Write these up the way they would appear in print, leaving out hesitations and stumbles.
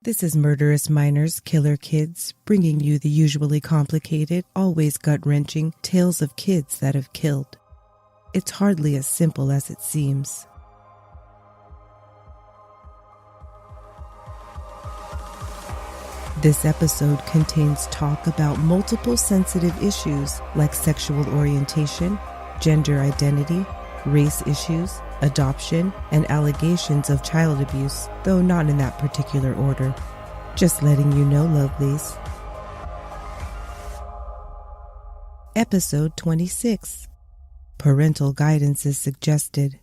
This is Murderous Minors, Killer Kids, bringing you the usually complicated, always gut-wrenching tales of kids that have killed. It's hardly as simple as it seems. This episode contains talk about multiple sensitive issues like sexual orientation, gender identity, race issues, adoption, and allegations of child abuse, though not in that particular order. Just letting you know, lovelies. Episode 26. Parental guidance is suggested.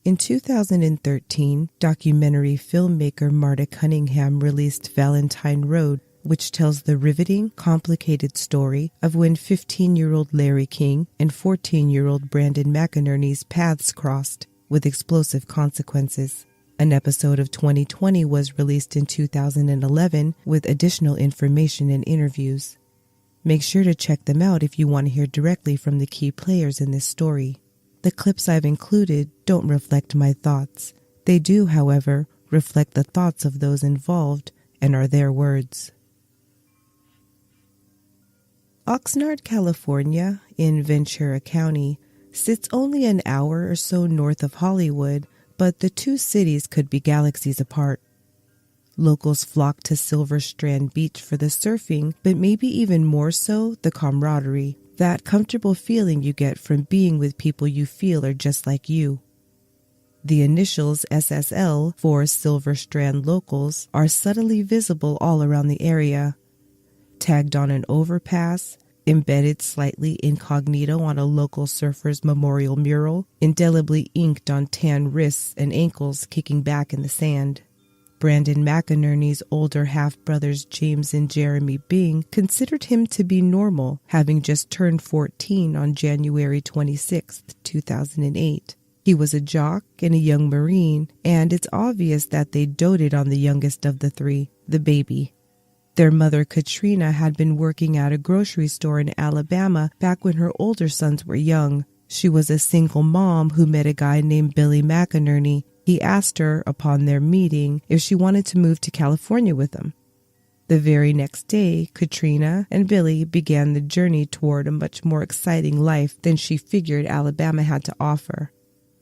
In 2013, documentary filmmaker Marta Cunningham released Valentine Road, which tells the riveting, complicated story of when 15-year-old Larry King and 14-year-old Brandon McInerny's paths crossed, with explosive consequences. An episode of 2020 was released in 2011 with additional information and interviews. Make sure to check them out if you want to hear directly from the key players in this story. The clips I've included don't reflect my thoughts. They do, however, reflect the thoughts of those involved and are their words. Oxnard, California, in Ventura County, sits only an hour or so north of Hollywood, but the two cities could be galaxies apart. Locals flock to Silver Strand Beach for the surfing, but maybe even more so the camaraderie, that comfortable feeling you get from being with people you feel are just like you. The initials SSL for Silver Strand locals are subtly visible all around the area. Tagged on an overpass, embedded slightly incognito on a local surfer's memorial mural, indelibly inked on tan wrists and ankles kicking back in the sand. Brandon McInerny's older half-brothers James and Jeremy Bing considered him to be normal, having just turned 14 on January 26, 2008. He was a jock and a young Marine, and it's obvious that they doted on the youngest of the three, the baby. Their mother, Katrina, had been working at a grocery store in Alabama back when her older sons were young. She was a single mom who met a guy named Billy McInerny. He asked her, upon their meeting, if she wanted to move to California with him. The very next day, Katrina and Billy began the journey toward a much more exciting life than she figured Alabama had to offer.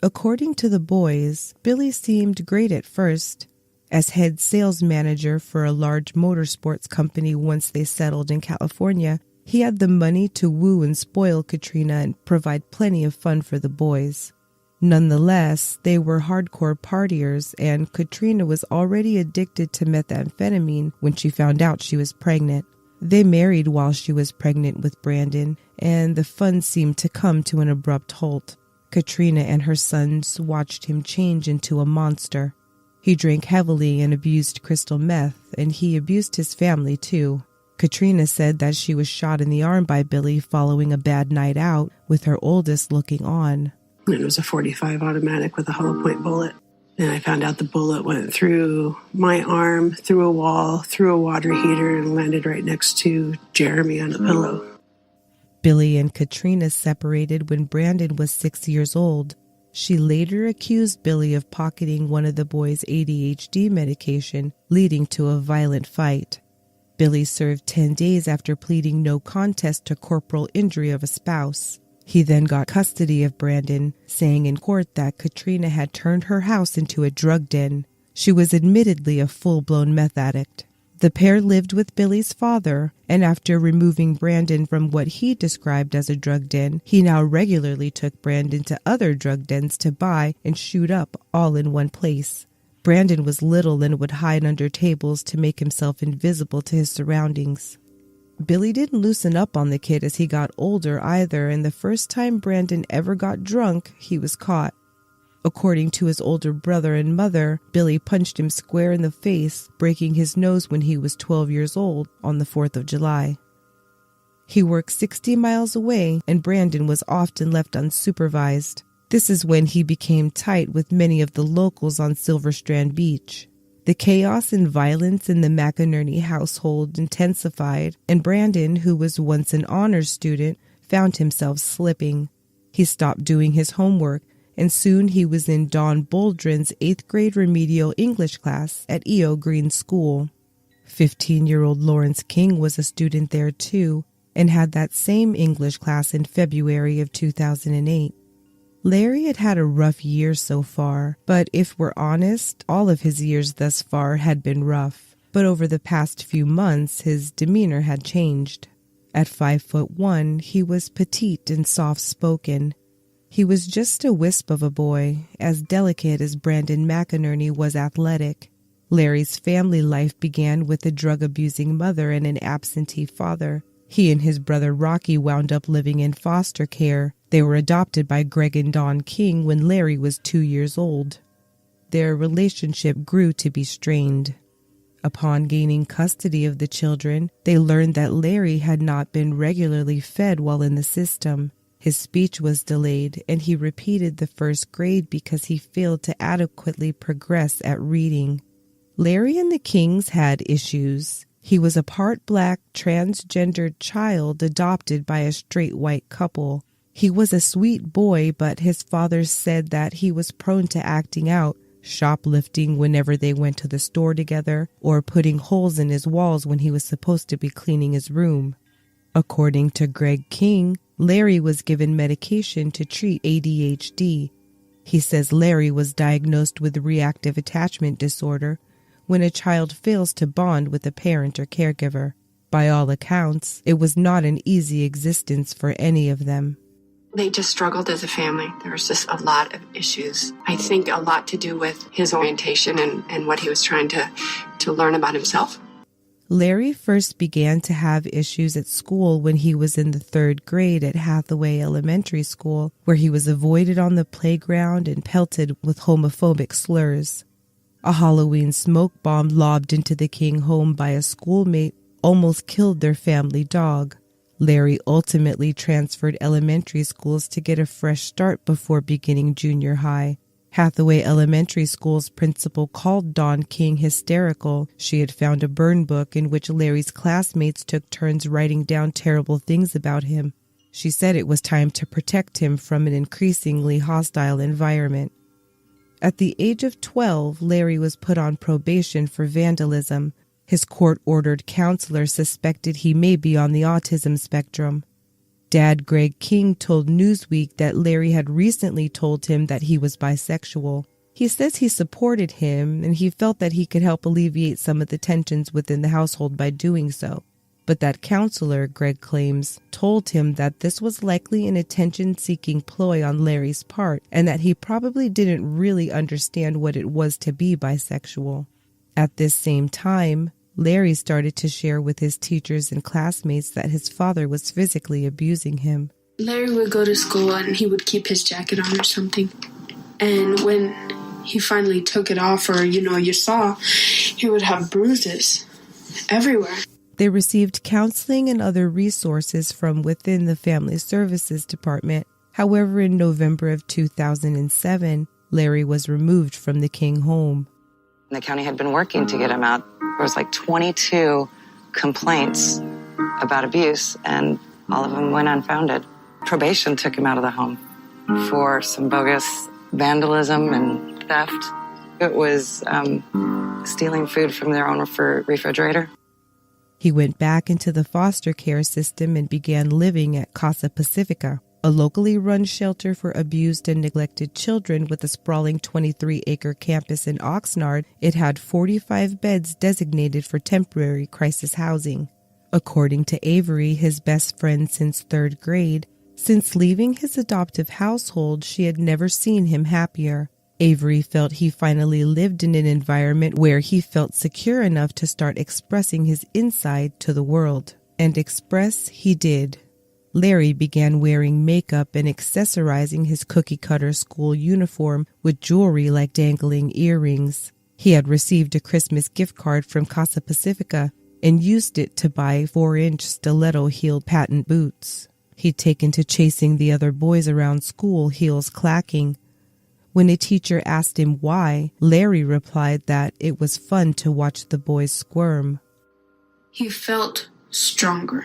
According to the boys, Billy seemed great at first. As head sales manager for a large motorsports company once they settled in California, he had the money to woo and spoil Katrina and provide plenty of fun for the boys. Nonetheless, they were hardcore partiers, and Katrina was already addicted to methamphetamine when she found out she was pregnant. They married while she was pregnant with Brandon, and the fun seemed to come to an abrupt halt. Katrina and her sons watched him change into a monster. He drank heavily and abused crystal meth, and he abused his family too. Katrina said that she was shot in the arm by Billy following a bad night out, with her oldest looking on. It was a .45 automatic with a hollow point bullet. And I found out the bullet went through my arm, through a wall, through a water heater, and landed right next to Jeremy on a pillow. Billy and Katrina separated when Brandon was 6 years old. She later accused Billy of pocketing one of the boys' ADHD medication, leading to a violent fight. Billy served 10 days after pleading no contest to corporal injury of a spouse. He then got custody of Brandon, saying in court that Katrina had turned her house into a drug den. She was admittedly a full-blown meth addict. The pair lived with Billy's father, and after removing Brandon from what he described as a drug den, he now regularly took Brandon to other drug dens to buy and shoot up all in one place. Brandon was little and would hide under tables to make himself invisible to his surroundings. Billy didn't loosen up on the kid as he got older either, and the first time Brandon ever got drunk, he was caught. According to his older brother and mother, Billy punched him square in the face, breaking his nose when he was 12 years old on the 4th of July. He worked 60 miles away, and Brandon was often left unsupervised. This is when he became tight with many of the locals on Silver Strand Beach. The chaos and violence in the McInerny household intensified, and Brandon, who was once an honors student, found himself slipping. He stopped doing his homework and soon he was in Don Boldrin's 8th grade remedial English class at E.O. Green School. 15-year-old Lawrence King was a student there too, and had that same English class in February of 2008. Larry had had a rough year so far, but if we're honest, all of his years thus far had been rough. But over the past few months, his demeanor had changed. At 5'1", he was petite and soft-spoken. He was just a wisp of a boy, as delicate as Brandon McInerny was athletic. Larry's family life began with a drug-abusing mother and an absentee father. He and his brother Rocky wound up living in foster care. They were adopted by Greg and Dawn King when Larry was 2 years old. Their relationship grew to be strained. Upon gaining custody of the children, they learned that Larry had not been regularly fed while in the system. His speech was delayed, and he repeated the 1st grade because he failed to adequately progress at reading. Larry and the Kings had issues. He was a part black, transgendered child adopted by a straight white couple. He was a sweet boy, but his father said that he was prone to acting out, shoplifting whenever they went to the store together, or putting holes in his walls when he was supposed to be cleaning his room. According to Greg King, Larry was given medication to treat ADHD. He says Larry was diagnosed with reactive attachment disorder, when a child fails to bond with a parent or caregiver. By all accounts, it was not an easy existence for any of them. They just struggled as a family. There was just a lot of issues. I think a lot to do with his orientation and what he was trying to learn about himself. Larry first began to have issues at school when he was in the 3rd grade at Hathaway Elementary School, where he was avoided on the playground and pelted with homophobic slurs. A Halloween smoke bomb lobbed into the King home by a schoolmate almost killed their family dog. Larry ultimately transferred elementary schools to get a fresh start before beginning junior high. Hathaway Elementary School's principal called Dawn King hysterical. She had found a burn book in which Larry's classmates took turns writing down terrible things about him. She said it was time to protect him from an increasingly hostile environment. At the age of 12, Larry was put on probation for vandalism. His court-ordered counselor suspected he may be on the autism spectrum. Dad Greg King told Newsweek that Larry had recently told him that he was bisexual. He says he supported him and he felt that he could help alleviate some of the tensions within the household by doing so. But that counselor, Greg claims, told him that this was likely an attention-seeking ploy on Larry's part and that he probably didn't really understand what it was to be bisexual. At this same time, Larry started to share with his teachers and classmates that his father was physically abusing him. Larry would go to school and he would keep his jacket on or something. And when he finally took it off, or, you saw, he would have bruises everywhere. They received counseling and other resources from within the Family Services Department. However, in November of 2007, Larry was removed from the King home. The county had been working to get him out. There was 22 complaints about abuse, and all of them went unfounded. Probation took him out of the home for some bogus vandalism and theft. It was stealing food from their own refrigerator. He went back into the foster care system and began living at Casa Pacifica, a locally run shelter for abused and neglected children with a sprawling 23-acre campus in Oxnard. It had 45 beds designated for temporary crisis housing. According to Avery, his best friend since 3rd grade, since leaving his adoptive household, she had never seen him happier. Avery felt he finally lived in an environment where he felt secure enough to start expressing his inside to the world. And express he did. Larry began wearing makeup and accessorizing his cookie-cutter school uniform with jewelry like dangling earrings. He had received a Christmas gift card from Casa Pacifica and used it to buy 4-inch stiletto-heeled patent boots. He'd taken to chasing the other boys around school, heels clacking. When a teacher asked him why, Larry replied that it was fun to watch the boys squirm. He felt stronger.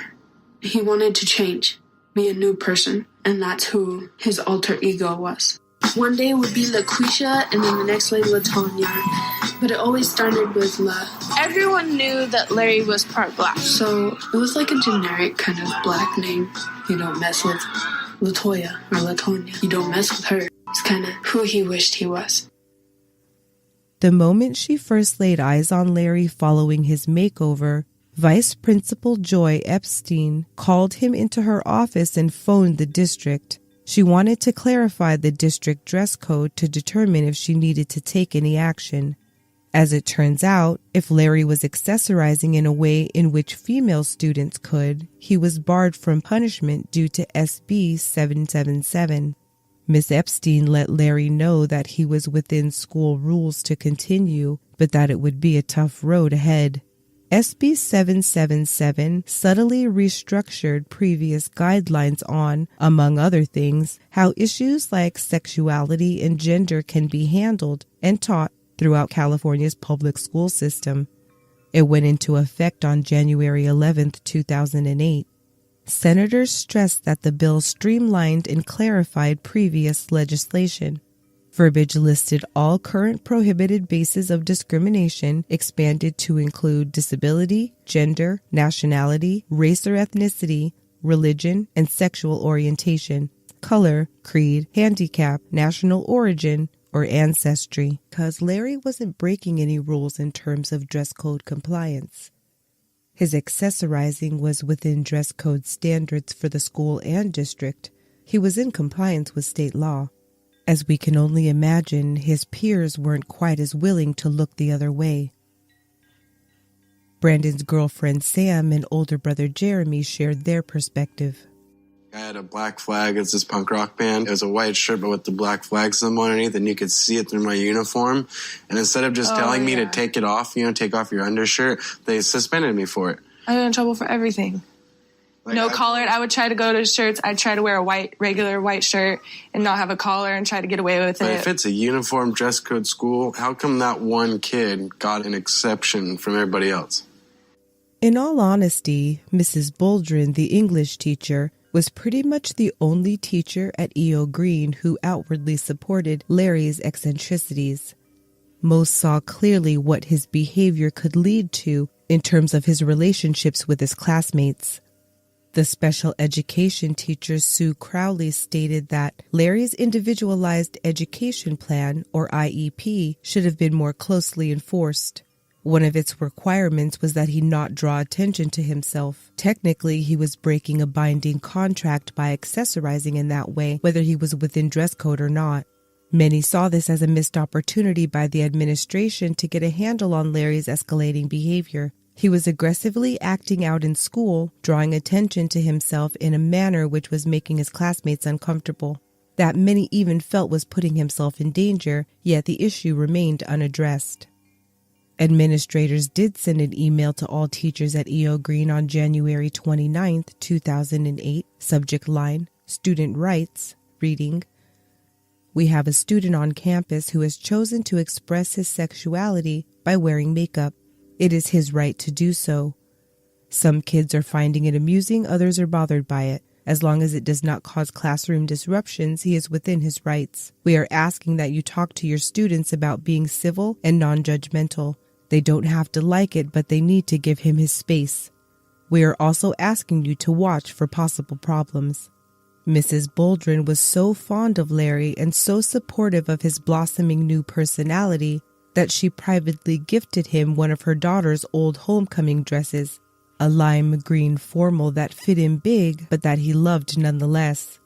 He wanted to change, be a new person, and that's who his alter ego was. One day it would be LaQuisha, and then the next day LaTanya. But it always started with La. Everyone knew that Larry was part black. So it was like a generic kind of black name. You don't mess with LaToya or LaTanya. You don't mess with her. It's kind of who he wished he was. The moment she first laid eyes on Larry following his makeover, Vice Principal Joy Epstein called him into her office and phoned the district. She wanted to clarify the district dress code to determine if she needed to take any action. As it turns out, if Larry was accessorizing in a way in which female students could, he was barred from punishment due to SB 777. Miss Epstein let Larry know that he was within school rules to continue, but that it would be a tough road ahead. SB 777 subtly restructured previous guidelines on, among other things, how issues like sexuality and gender can be handled and taught throughout California's public school system. It went into effect on January 11, 2008. Senators stressed that the bill streamlined and clarified previous legislation. Verbiage listed all current prohibited bases of discrimination, expanded to include disability, gender, nationality, race or ethnicity, religion, and sexual orientation, color, creed, handicap, national origin, or ancestry. Because Larry wasn't breaking any rules in terms of dress code compliance. His accessorizing was within dress code standards for the school and district. He was in compliance with state law. As we can only imagine, his peers weren't quite as willing to look the other way. Brandon's girlfriend Sam and older brother Jeremy shared their perspective. I had a black flag. It's this punk rock band. It was a white shirt, but with the black flag symbol underneath, and you could see it through my uniform. And instead of just telling me to take it off, take off your undershirt, they suspended me for it. I got in trouble for everything. No collar. I would try to go to shirts. I'd try to wear a regular white shirt and not have a collar and try to get away with it. But if it's a uniform dress code school, how come that one kid got an exception from everybody else? In all honesty, Mrs. Boldrin, the English teacher, was pretty much the only teacher at E.O. Green who outwardly supported Larry's eccentricities. Most saw clearly what his behavior could lead to in terms of his relationships with his classmates. The special education teacher Sue Crowley stated that Larry's individualized education plan, or IEP, should have been more closely enforced. One of its requirements was that he not draw attention to himself. Technically, he was breaking a binding contract by accessorizing in that way, whether he was within dress code or not. Many saw this as a missed opportunity by the administration to get a handle on Larry's escalating behavior. He was aggressively acting out in school, drawing attention to himself in a manner which was making his classmates uncomfortable. That many even felt was putting himself in danger, yet the issue remained unaddressed. Administrators did send an email to all teachers at E.O. Green on January 29, 2008, subject line, Student Rights, reading, "We have a student on campus who has chosen to express his sexuality by wearing makeup. It is his right to do so. Some kids are finding it amusing, others are bothered by it. As long as it does not cause classroom disruptions, he is within his rights. We are asking that you talk to your students about being civil and non-judgmental. They don't have to like it, but they need to give him his space. We are also asking you to watch for possible problems." Mrs. Boldrin was so fond of Larry and so supportive of his blossoming new personality that she privately gifted him one of her daughter's old homecoming dresses, a lime green formal that fit him big but that he loved nonetheless.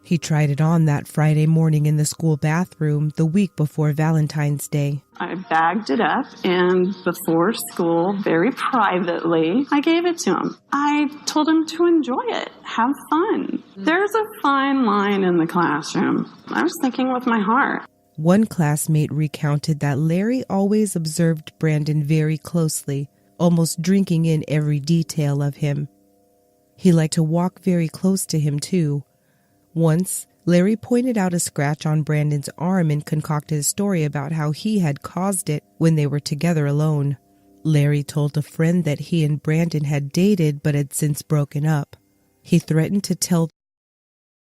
He tried it on that Friday morning in the school bathroom the week before Valentine's Day. I bagged it up, and before school, very privately, I gave it to him. I told him to enjoy it, have fun. There's a fine line in the classroom. I was thinking with my heart. One classmate recounted that Larry always observed Brandon very closely, almost drinking in every detail of him. He liked to walk very close to him, too. Once, Larry pointed out a scratch on Brandon's arm and concocted a story about how he had caused it when they were together alone. Larry told a friend that he and Brandon had dated but had since broken up. He threatened to tell